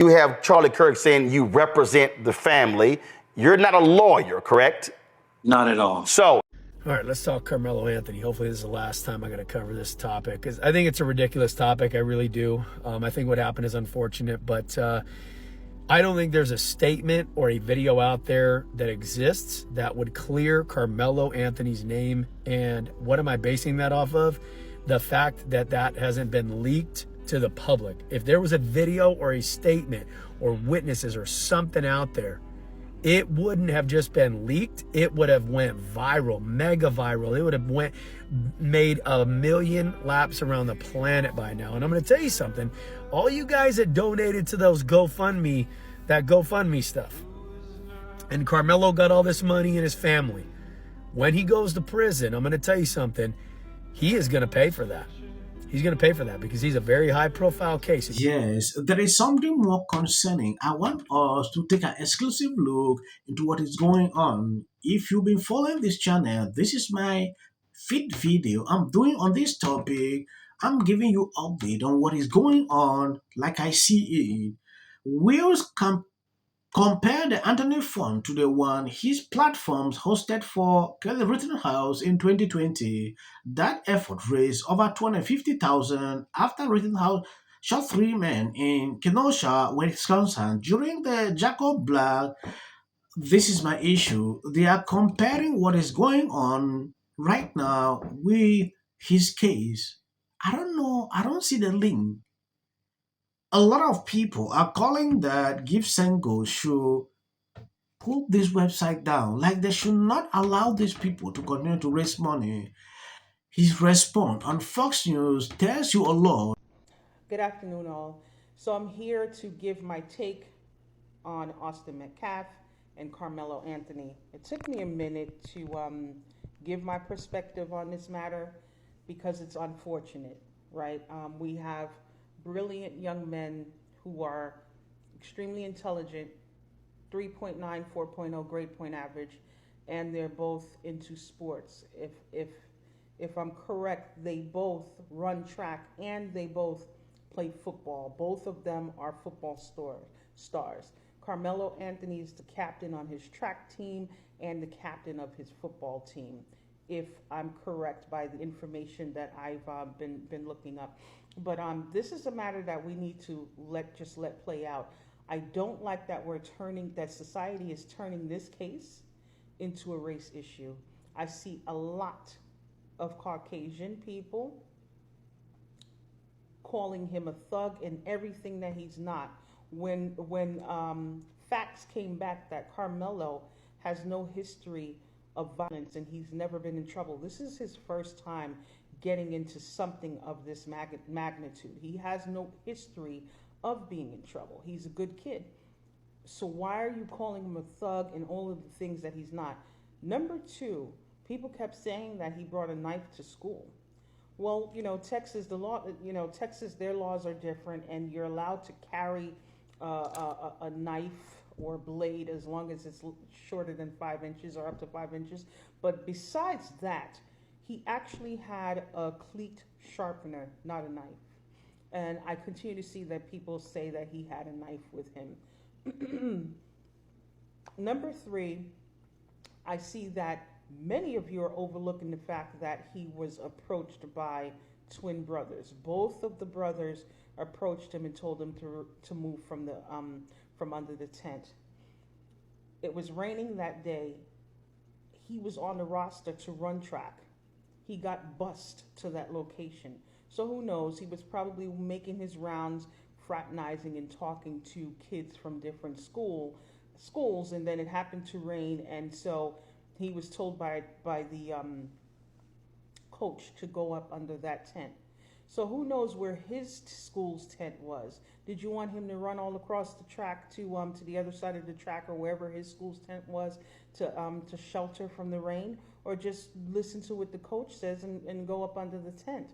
You have Charlie Kirk saying you represent the family. You're not a lawyer, correct? Not at all. So. All right, let's talk Karmelo Anthony. Hopefully this is the last time I'm going to cover this topic, because I think it's a ridiculous topic. I really do. I think what happened is unfortunate, but I don't think there's a statement or a video out there that exists that would clear Karmelo Anthony's name. And what am I basing that off of? The fact that that hasn't been leaked to the public. If there was a video or a statement or witnesses or something out there, it wouldn't have just been leaked. It would have went viral, mega viral. It would have made 1 million laps around the planet by now. And I'm going to tell you something. All you guys that donated to those GoFundMe stuff, and Karmelo got all this money in his family. When he goes to prison, I'm going to tell you something. He is going to pay for that. He's going to pay for that because he's a very high-profile case. Yes, there is something more concerning. I want us to take an exclusive look into what is going on. If you've been following this channel, this is my feed video I'm doing on this topic. I'm giving you update on what is going on like I see it. Will's compare the Anthony Fund to the one his platforms hosted for Kelly Rittenhouse in 2020. That effort raised over 250,000 after Rittenhouse shot 3 men in Kenosha, Wisconsin during the Jacob Black. This is my issue. They are comparing what is going on right now with his case. I don't know. I don't see the link. A lot of people are calling that Give Sengo should pull this website down. Like they should not allow these people to continue to raise money. His response on Fox News tells you a lot. Good afternoon, all. So I'm here to give my take on Austin Metcalf and Karmelo Anthony. It took me a minute to give my perspective on this matter because it's unfortunate, right? We have brilliant young men who are extremely intelligent, 3.9, 4.0 grade point average, and they're both into sports. If I'm correct, they both run track and they both play football. Both of them are football stars. Karmelo Anthony is the captain on his track team and the captain of his football team, if I'm correct by the information that I've been looking up. But this is a matter that we need to let play out. I don't like that that society is turning this case into a race issue. I see a lot of Caucasian people calling him a thug and everything that he's not. When facts came back that Karmelo has no history of violence and he's never been in trouble. This is his first time getting into something of this magnitude. He has no history of being in trouble. He's a good kid. So why are you calling him a thug and all of the things that he's not? Number two, people kept saying that he brought a knife to school. Well, Texas, Texas, their laws are different, and you're allowed to carry a knife or blade as long as it's shorter than 5 inches or up to 5 inches. But besides that, he actually had a cleat sharpener, not a knife. And I continue to see that people say that he had a knife with him. Number three, I see that many of you are overlooking the fact that he was approached by twin brothers. Both of the brothers approached him and told him to move from under the tent. It was raining that day. He was on the roster to run track. He got bused to that location. So who knows? He was probably making his rounds, fraternizing and talking to kids from different schools, and then it happened to rain, and so he was told by the coach to go up under that tent. So who knows where his school's tent was? Did you want him to run all across the track to the other side of the track or wherever his school's tent was to shelter from the rain, or just listen to what the coach says and go up under the tent?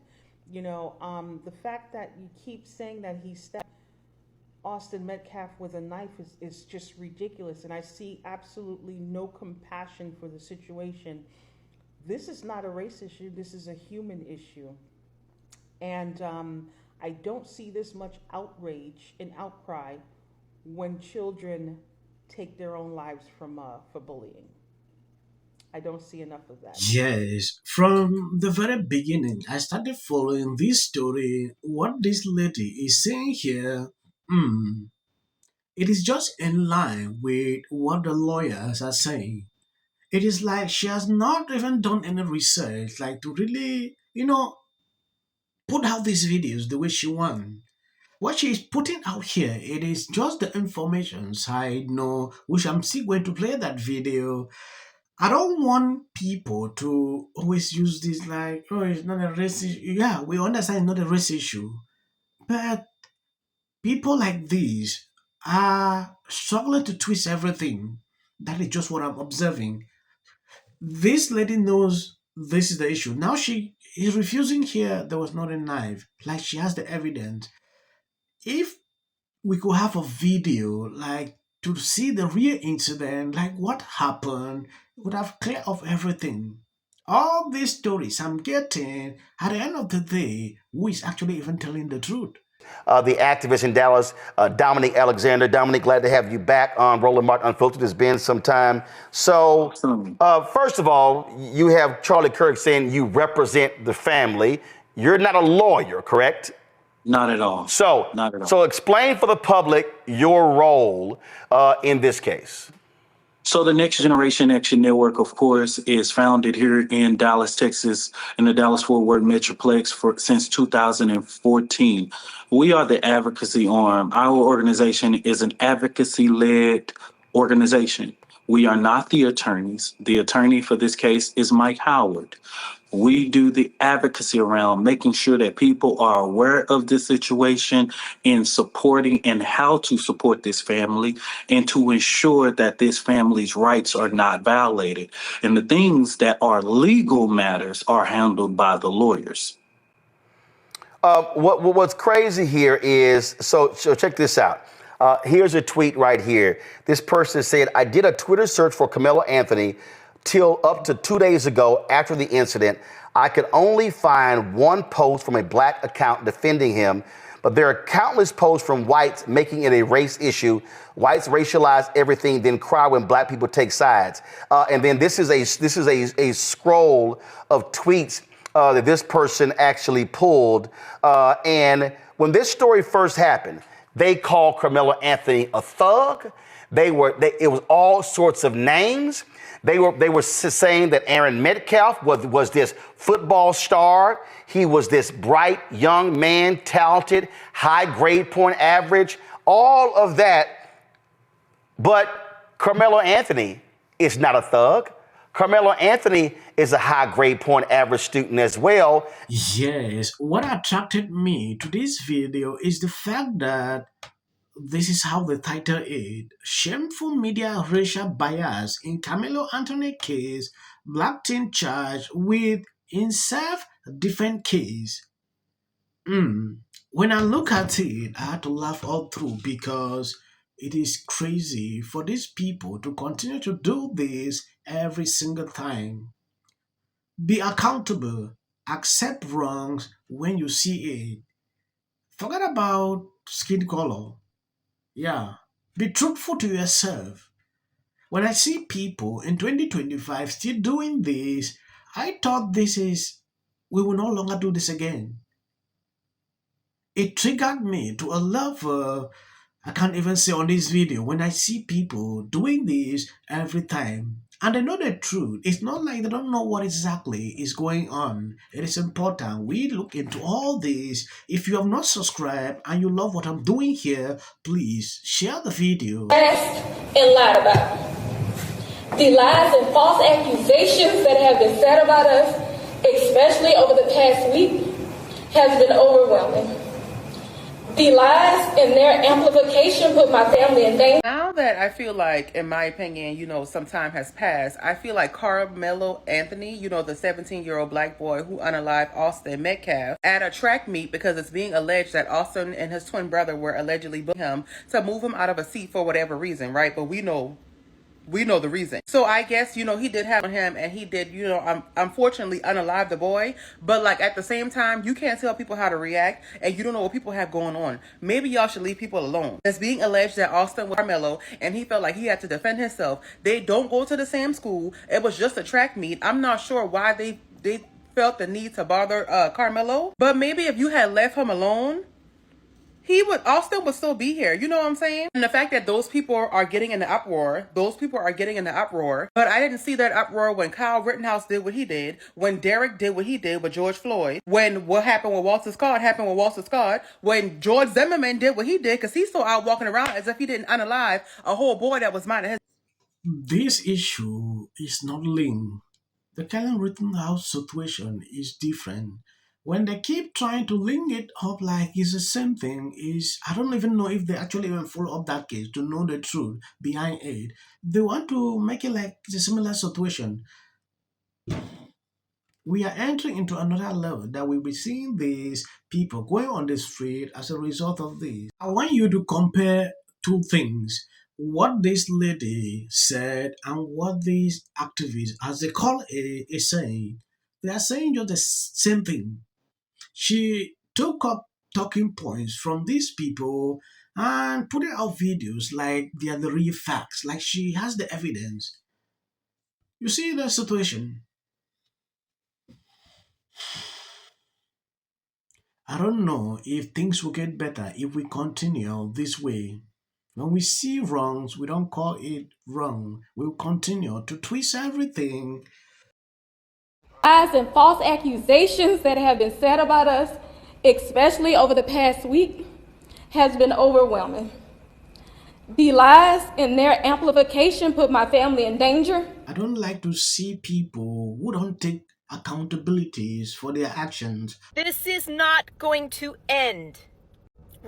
The fact that you keep saying that he stabbed Austin Metcalf with a knife is just ridiculous, and I see absolutely no compassion for the situation. This is not a race issue. This is a human issue. And I don't see this much outrage and outcry when children take their own lives for bullying. I don't see enough of that. Yes, from the very beginning, I started following this story. What this lady is saying here, it is just in line with what the lawyers are saying. It is like she has not even done any research, like to really, put out these videos the way she wants. What she is putting out here, it is just the information side, no, which I'm still going to play that video. I don't want people to always use this like, oh, it's not a race issue. Yeah, we understand it's not a race issue. But people like these are struggling to twist everything. That is just what I'm observing. This lady knows this is the issue. Now she is refusing here there was not a knife. Like she has the evidence. If we could have a video like to see the real incident, like what happened, would have cleared up everything. All these stories I'm getting, at the end of the day, who is actually even telling the truth? The activist in Dallas, Dominic Alexander. Dominic, glad to have you back on Roland Martin Unfiltered. It's been some time. So, first of all, you have Charlie Kirk saying you represent the family. You're not a lawyer, correct? Not at all. So, Not at all. so explain for the public your role in this case. So the Next Generation Action Network, of course, is founded here in Dallas, Texas, in the Dallas-Fort Worth Metroplex since 2014. We are the advocacy arm. Our organization is an advocacy-led organization. We are not the attorneys. The attorney for this case is Mike Howard. We do the advocacy around making sure that people are aware of the situation and supporting and how to support this family and to ensure that this family's rights are not violated. And the things that are legal matters are handled by the lawyers. What's crazy here is, so check this out. Here's a tweet right here. This person said, I did a Twitter search for Karmelo Anthony till up to 2 days ago after the incident. I could only find one post from a black account defending him, but there are countless posts from whites making it a race issue. Whites racialize everything, then cry when black people take sides. And then this is a scroll of tweets that this person actually pulled. And when this story first happened, they called Karmelo Anthony a thug. It was all sorts of names. They were saying that Aaron Metcalf was this football star. He was this bright young man, talented, high grade point average, all of that. But Karmelo Anthony is not a thug. Karmelo Anthony is a high grade point average student as well. Yes, what attracted me to this video is the fact that this is how the title is. Shameful media racial bias in Karmelo Anthony case, black teen charged with in self-defense case. When I look at it, I had to laugh all through because it is crazy for these people to continue to do this every single time. Be accountable, accept wrongs when you see it. Forget about skin color. Yeah. Be truthful to yourself. When I see people in 2025 still doing this, I thought we will no longer do this again. It triggered me to a level I can't even say on this video when I see people doing this every time. And they know the truth. It's not like they don't know what exactly is going on. It is important we look into all this. If you have not subscribed and you love what I'm doing here, please share the video. And lied about. The lies and false accusations that have been said about us, especially over the past week, has been overwhelming. The lies and their amplification put my family in danger. Now that I feel like, in my opinion, some time has passed, I feel like Karmelo Anthony, the 17-year-old black boy who unalived Austin Metcalf at a track meet because it's being alleged that Austin and his twin brother were allegedly bullying him to move him out of a seat for whatever reason, right? But we know we know the reason. So I guess, he did have on him, and he did, unfortunately unalive the boy. But like at the same time, you can't tell people how to react, and you don't know what people have going on. Maybe y'all should leave people alone. It's being alleged that Austin was Karmelo, and he felt like he had to defend himself. They don't go to the same school. It was just a track meet. I'm not sure why they felt the need to bother Karmelo. But maybe if you had left him alone, Austin would still be here. You know what I'm saying? And the fact that those people are getting in the uproar, but I didn't see that uproar when Kyle Rittenhouse did what he did, when Derek did what he did with George Floyd, when what happened with Walter Scott happened with Walter Scott, when George Zimmerman did what he did, because he's still out walking around as if he didn't unalive a whole boy that was minding his. This issue is not linked. The Kyle Rittenhouse situation is different. When they keep trying to link it up like it's the same thing, I don't even know if they actually even follow up that case to know the truth behind it. They want to make it like it's a similar situation. We are entering into another level that we'll be seeing these people going on the street as a result of this. I want you to compare two things. What this lady said and what these activists, as they call it, is saying. They are saying just the same thing. She took up talking points from these people and put out videos like they are the real facts, like she has the evidence. You see the situation? I don't know if things will get better if we continue this way. When we see wrongs, we don't call it wrong. We'll continue to twist everything. Lies and false accusations that have been said about us, especially over the past week, has been overwhelming. The lies and their amplification put my family in danger. I don't like to see people who don't take accountabilities for their actions. This is not going to end.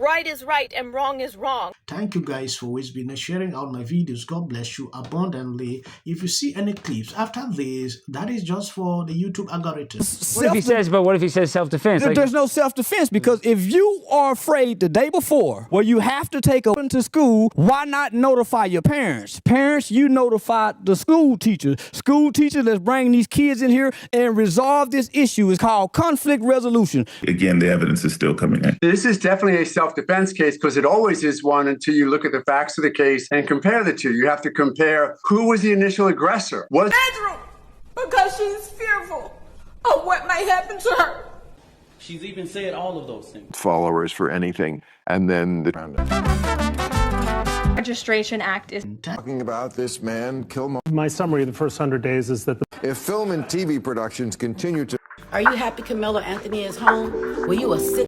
Right is right and wrong is wrong. Thank you guys for always been sharing out my videos. God bless you abundantly. If you see any clips after this, that is just for the YouTube algorithm. What if he says self-defense? There's no self-defense, because if you are afraid the day before where you have to take a to school, why not notify your parents? Parents, you notify the school teacher. School teacher, let's bring these kids in here and resolve this issue. It's called conflict resolution. Again, the evidence is still coming in. This is definitely a self-defense case, because it always is one until you look at the facts of the case and compare the two. You have to compare who was the initial aggressor. Bedroom, because she's fearful of what might happen to her. She's even said all of those things. Followers for anything, and then the Registration Act is talking about this man, My summary of the first 100 days is that if film and TV productions continue to. Are you happy Karmelo Anthony is home? Were you a sick